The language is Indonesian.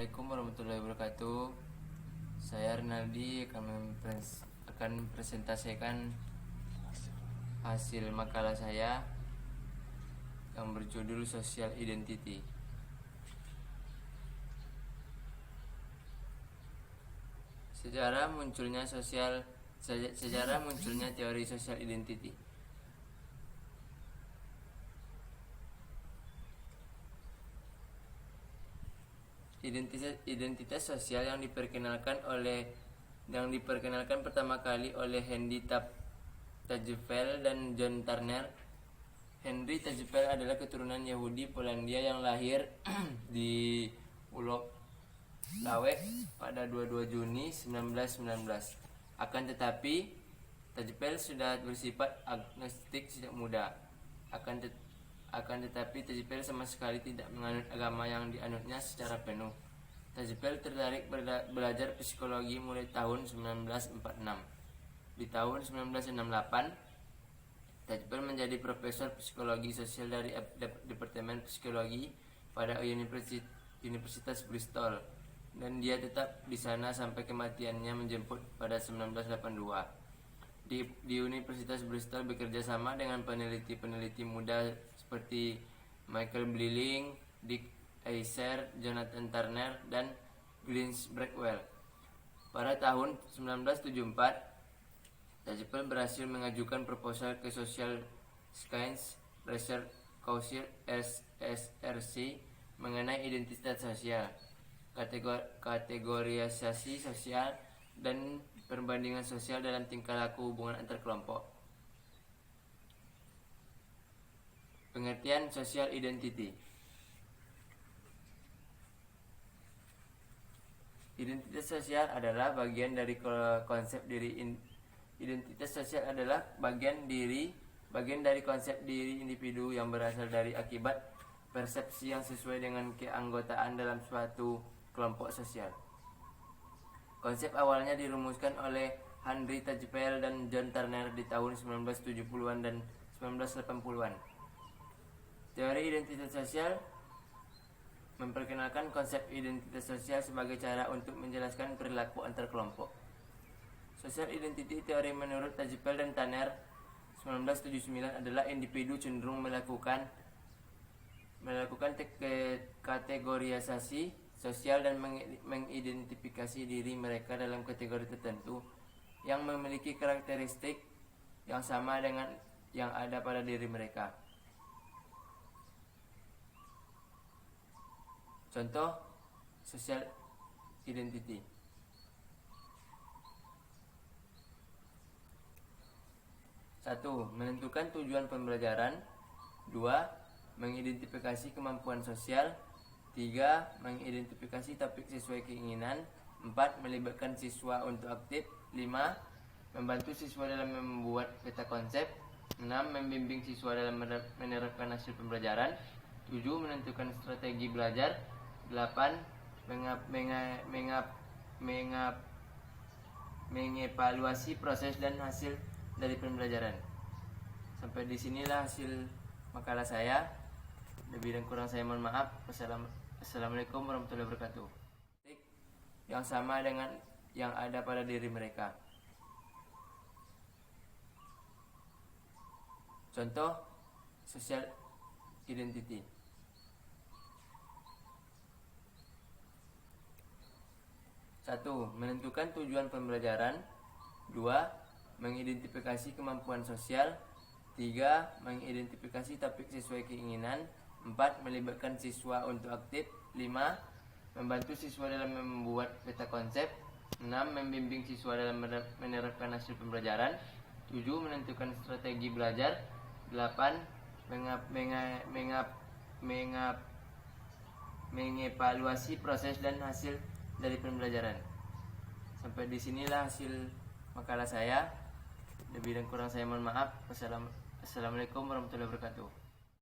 Assalamualaikum warahmatullahi wabarakatuh. Saya Rinaldi akan presentasikan hasil makalah saya yang berjudul Social Identity. Sejarah munculnya teori social identity. Identitas sosial yang diperkenalkan pertama kali oleh Henry Tajfel dan John Turner. Henry Tajfel adalah keturunan Yahudi Polandia yang lahir di Pulau Lawek pada 22 Juni 1919. Akan tetapi, Tajfel sudah bersifat agnostik sejak muda. Akan tetapi Tajfel sama sekali tidak menganut agama yang dianutnya secara penuh. Tajfel tertarik belajar psikologi mulai tahun 1946. Di tahun 1968, Tajfel menjadi profesor psikologi sosial dari Departemen Psikologi pada Universitas Bristol, dan dia tetap di sana sampai kematiannya menjemput pada 1982. Di Universitas Bristol bekerja sama dengan peneliti-peneliti muda seperti Michael Bliling, Dick Acer, Jonathan Turner, dan Glenn Blackwell. Pada tahun 1974, Tajfel berhasil mengajukan proposal ke Social Science Research Council (SSRC) mengenai identitas sosial, kategorisasi sosial, dan perbandingan sosial dalam tingkah laku hubungan antar kelompok. Pengertian social identity. Identitas sosial adalah bagian dari konsep diri. Identitas sosial adalah bagian dari konsep diri individu yang berasal dari akibat persepsi yang sesuai dengan keanggotaan dalam suatu kelompok sosial. Konsep awalnya dirumuskan oleh Henry Tajfel dan John Turner di tahun 1970-an dan 1980-an. Teori identitas sosial memperkenalkan konsep identitas sosial sebagai cara untuk menjelaskan perilaku antar kelompok. Social identity teori menurut Tajfel dan Turner 1979 adalah individu cenderung melakukan kategorisasi sosial dan mengidentifikasi diri mereka dalam kategori tertentu yang memiliki karakteristik yang sama dengan yang ada pada diri mereka. Contoh social identity. 1. Menentukan tujuan pembelajaran. 2. Mengidentifikasi kemampuan sosial. 3. Mengidentifikasi topik sesuai keinginan. 4. Melibatkan siswa untuk aktif. 5. Membantu siswa dalam membuat peta konsep. 6. Membimbing siswa dalam menerapkan hasil pembelajaran. 7. Menentukan strategi belajar. 8. Mengevaluasi proses dan hasil dari pembelajaran. Sampai di sinilah hasil makalah saya. Lebih dan kurang saya mohon maaf. Assalamualaikum warahmatullahi wabarakatuh. Yang sama dengan yang ada pada diri mereka. Contoh social identity. 1. Menentukan tujuan pembelajaran. 2. Mengidentifikasi kemampuan sosial. 3. Mengidentifikasi topik sesuai keinginan. 4. Melibatkan siswa untuk aktif. 5. Membantu siswa dalam membuat peta konsep. 6. Membimbing siswa dalam menerapkan hasil pembelajaran. 7. Menentukan strategi belajar. 8. Mengevaluasi proses dan hasil dari pembelajaran. Sampai di sinilah hasil makalah saya. Lebih dan kurang saya mohon maaf. Assalamualaikum warahmatullahi wabarakatuh.